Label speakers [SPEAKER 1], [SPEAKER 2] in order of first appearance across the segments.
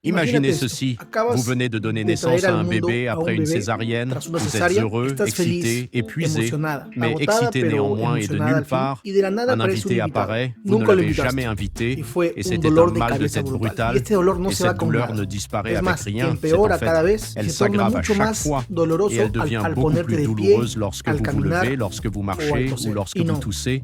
[SPEAKER 1] Imaginez ceci, vous venez de donner naissance à un bébé après une césarienne, vous êtes heureux, excité, épuisé, mais excité néanmoins et de nulle part, un invité apparaît, vous ne l'avez jamais invité, et c'était un mal de tête brutal, et cette douleur ne disparaît avec rien, c'est en fait, elle s'aggrave à chaque fois, et elle devient beaucoup plus douloureuse lorsque vous vous levez, lorsque vous marchez ou lorsque vous toussez.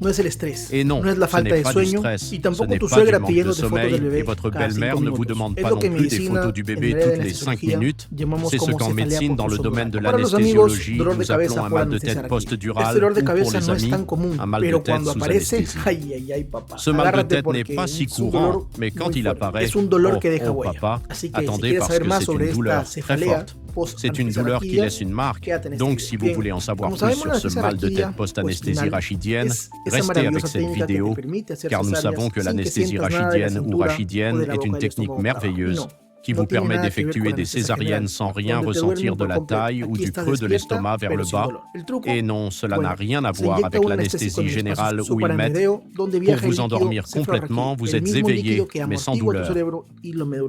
[SPEAKER 1] Et non, ce n'est pas du stress, ce n'est pas du manque de sommeil, et votre belle-mère ne vous demande pas non plus des photos du bébé toutes les 5 minutes. C'est ce qu'en médecine, dans le domaine de l'anesthésiologie, nous appelons un mal de tête post-dural ou pour les amis, un mal de tête sous anesthésie. Ce mal de tête n'est pas si courant, mais quand il apparaît, oh papa, attendez parce que c'est une douleur très forte. C'est une douleur qui laisse une marque. Donc, si vous voulez en savoir plus sur ce mal de tête post-anesthésie rachidienne, restez avec cette vidéo, car nous savons que l'anesthésie rachidienne ou rachidienne est une technique merveilleuse qui vous permet d'effectuer des césariennes sans rien ressentir de la taille ou du creux de l'estomac vers le bas. Et non, cela n'a rien à voir avec l'anesthésie générale où ils mettent. Pour vous endormir complètement, vous êtes éveillé, mais sans douleur.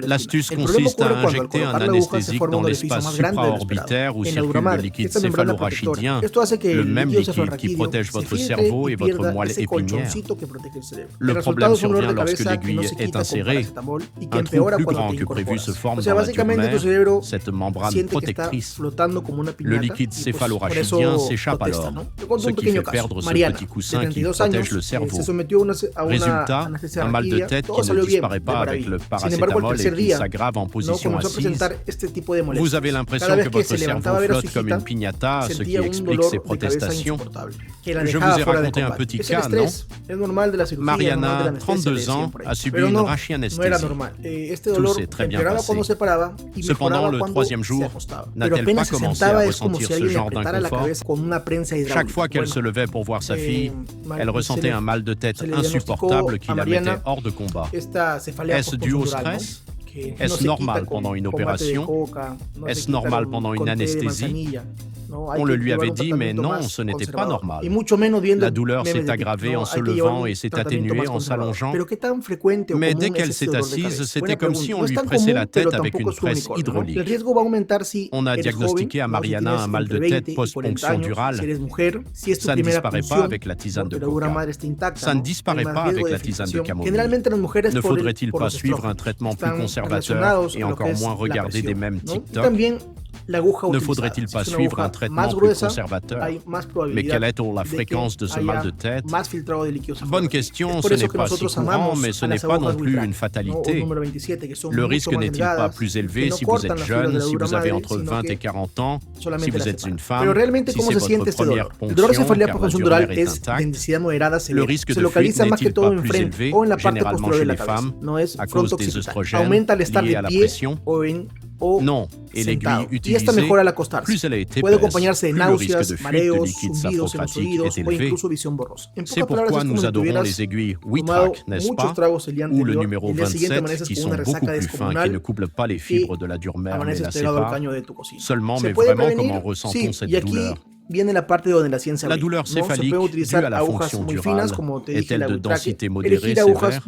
[SPEAKER 1] L'astuce consiste à injecter un anesthésique dans l'espace supraorbitaire où circule le liquide céphalorachidien, le même liquide qui protège votre cerveau et votre moelle épinière. Le problème survient lorsque l'aiguille est insérée. Un trou plus grand que prévu se forme dans la dure-mère, cette membrane protectrice. Le liquide céphalorachidien s'échappe alors, ce qui fait perdre ce petit coussin qui protège le cerveau. Résultat, un mal de tête qui ne disparaît pas avec le paracétamol et qui s'aggrave en position assise. Vous avez l'impression que votre cerveau flotte comme une piñata, ce qui explique ces protestations. Je vous ai raconté un petit cas, non? Mariana, 32 ans, a subi une rachianesthésie. Tout s'est très bien passé. Cependant, le troisième jour, n'a-t-elle pas commencé à ressentir ce genre d'inconfort? Chaque fois qu'elle se levait pour voir sa fille, elle ressentait un mal de tête insupportable qui la mettait hors de combat. Est-ce dû au stress? Est-ce normal pendant une opération? Est-ce normal pendant une anesthésie? On le lui avait dit, mais non, ce n'était pas normal. La douleur s'est aggravée en se levant et s'est atténuée en s'allongeant. Mais dès qu'elle s'est assise, c'était comme si on lui pressait la tête avec une presse hydraulique. On a diagnostiqué à Mariana un mal de tête post-ponction durale. Ça ne disparaît pas avec la tisane de coca. Ça ne disparaît pas avec la tisane de camomille. Ne faudrait-il pas suivre un traitement plus conservateur et encore moins regarder des mêmes TikTok? Ne faudrait-il pas suivre un traitement plus conservateur? Mais quelle est la fréquence de ce mal de tête? Bonne question, ce n'est pas si courant, mais ce n'est pas non plus une fatalité. Le risque n'est-il pas plus élevé si vous êtes jeune, si vous avez entre 20 et 40 ans, si vous êtes une femme, si c'est votre première ponction, car la dure-mère est intacte? Le risque de fuite n'est-il pas plus élevé, généralement chez les femmes, à cause des œstrogènes liés à la pression? Non, et l'aiguille utilisée, plus elle est épaisse, plus le risque de fuite de liquide saprophatique est élevé. C'est pourquoi nous adorons les aiguilles Witrac, n'est-ce pas? Ou le numéro 27, qui sont beaucoup plus fins, qui ne couplent pas les fibres de la dure-mère mais la séparent. Seulement, mais vraiment, comment ressentons cette douleur? La douleur céphalique, due à la fonction durale, est-elle de densité modérée sévère?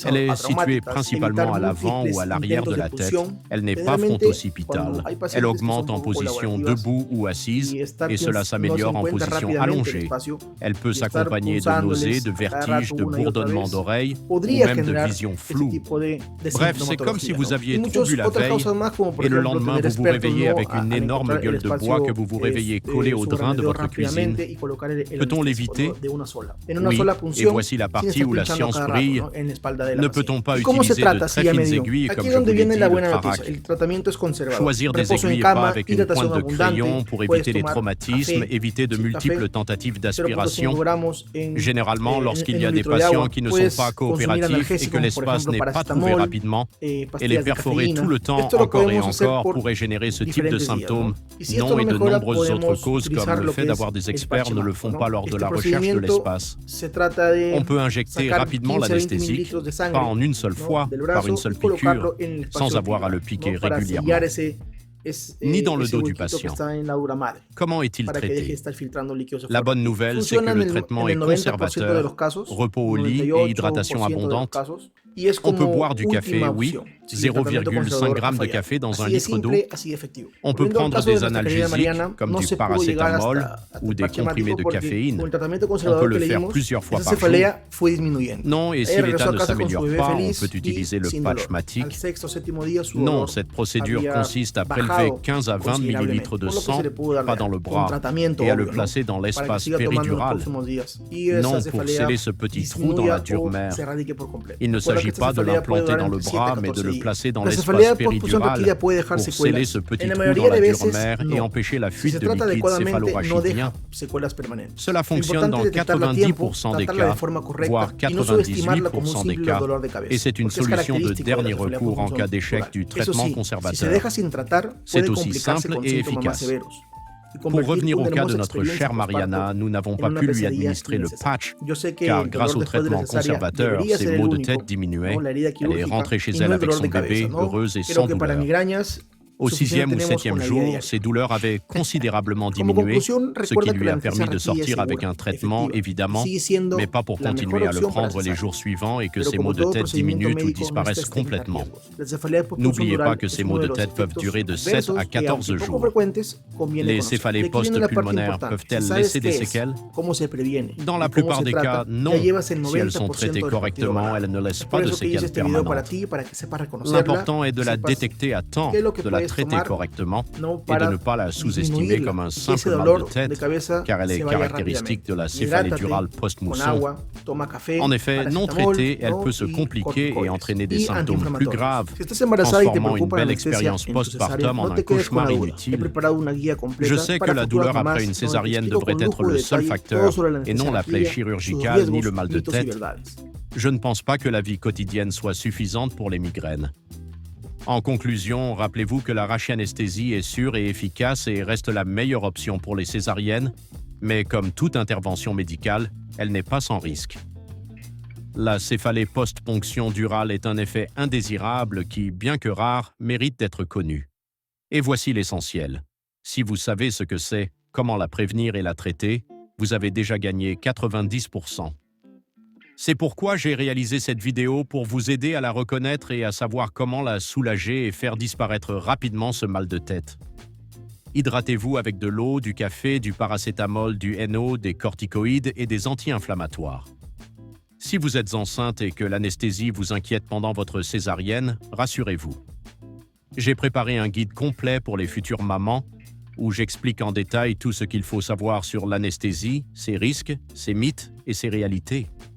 [SPEAKER 1] Elle est située principalement à l'avant ou à l'arrière de la tête. Elle n'est pas frontoccipitale. Elle augmente en position debout ou assise, et cela s'améliore en position allongée. Elle peut s'accompagner de nausées, de vertiges, de bourdonnements d'oreilles, ou même de visions floues. Bref, c'est comme si vous aviez trop bu la veille, et le lendemain vous vous réveillez avec une énorme gueule de bois que vous vous réveillez collé au drain de votre cuisine. Peut-on l'éviter? Oui, et voici la partie où la science brille. Ne peut-on pas utiliser de très fines aiguilles, comme je vous l'ai dit, le Trarak? Choisir des aiguilles et pas avec une pointe de crayon pour éviter les traumatismes, éviter de multiples tentatives d'aspiration. Généralement, lorsqu'il y a des patients qui ne sont pas coopératifs et que l'espace n'est pas trouvé rapidement, et les perforer tout le temps, encore et encore, pourrait générer ce type de symptômes. Non, et de nombreuses autres causes comme le fait d'avoir des experts ne le font pas lors de la recherche de l'espace. On peut injecter rapidement l'anesthésique, pas en une seule fois, par une seule piqûre, sans avoir à le piquer régulièrement, ni dans le dos du patient. Comment est-il traité? La bonne nouvelle, c'est que le traitement est conservateur, repos au lit et hydratation abondante. On peut boire du café, oui, 0,5 g de café dans un litre d'eau. On peut prendre des analgésiques, comme du paracétamol ou des comprimés de caféine. On peut le faire plusieurs fois par jour. Non, et si l'état ne s'améliore pas, on peut utiliser le patch matique. Non, cette procédure consiste à prélever 15 à 20 millilitres de sang, pas dans le bras, et à le placer dans l'espace péridural. Non, pour sceller ce petit trou dans la dure mère. Il ne s'agit pas de l'implanter dans le bras, mais de le placer dans l'espace péridural pour sceller ce petit trou dans la dure mère et empêcher la fuite de liquide céphalorachidien. Cela fonctionne dans 90% des cas, voire 98% des cas, et c'est une solution de dernier recours en cas d'échec du traitement conservateur. C'est aussi simple et efficace. Pour revenir au cas de notre chère Mariana, nous n'avons pas pu lui administrer le patch, car grâce au traitement conservateur, ses maux de tête diminuaient. Elle est rentrée chez elle avec son bébé, heureuse et sans douleur. Au 6e ou 7e jour, ses douleurs avaient considérablement diminué, ce qui lui a permis de sortir avec un traitement, évidemment, mais pas pour continuer à le prendre les jours suivants et que ses maux de tête diminuent ou disparaissent complètement. N'oubliez pas que ces maux de tête peuvent durer de 7 à 14 jours. Les céphalées post-pulmonaires peuvent-elles laisser des séquelles? Dans la plupart des cas, non. Si elles sont traitées correctement, elles ne laissent pas de séquelles permanentes. L'important est de la détecter à temps, de la traiter correctement et de ne pas la sous-estimer comme un simple mal de tête, car elle est caractéristique de la céphalée durale post-mousson. En effet, non traitée, elle peut se compliquer et entraîner des symptômes plus graves, transformant une belle expérience post-partum en un cauchemar inutile. Je sais que la douleur après une césarienne devrait être le seul facteur, et non la plaie chirurgicale ni le mal de tête. Je ne pense pas que la vie quotidienne soit suffisante pour les migraines. En conclusion, rappelez-vous que la rachianesthésie est sûre et efficace et reste la meilleure option pour les césariennes, mais comme toute intervention médicale, elle n'est pas sans risque. La céphalée post-ponction durale est un effet indésirable qui, bien que rare, mérite d'être connu. Et voici l'essentiel. Si vous savez ce que c'est, comment la prévenir et la traiter, vous avez déjà gagné 90%. C'est pourquoi j'ai réalisé cette vidéo pour vous aider à la reconnaître et à savoir comment la soulager et faire disparaître rapidement ce mal de tête. Hydratez-vous avec de l'eau, du café, du paracétamol, du NO, des corticoïdes et des anti-inflammatoires. Si vous êtes enceinte et que l'anesthésie vous inquiète pendant votre césarienne, rassurez-vous. J'ai préparé un guide complet pour les futures mamans où j'explique en détail tout ce qu'il faut savoir sur l'anesthésie, ses risques, ses mythes et ses réalités.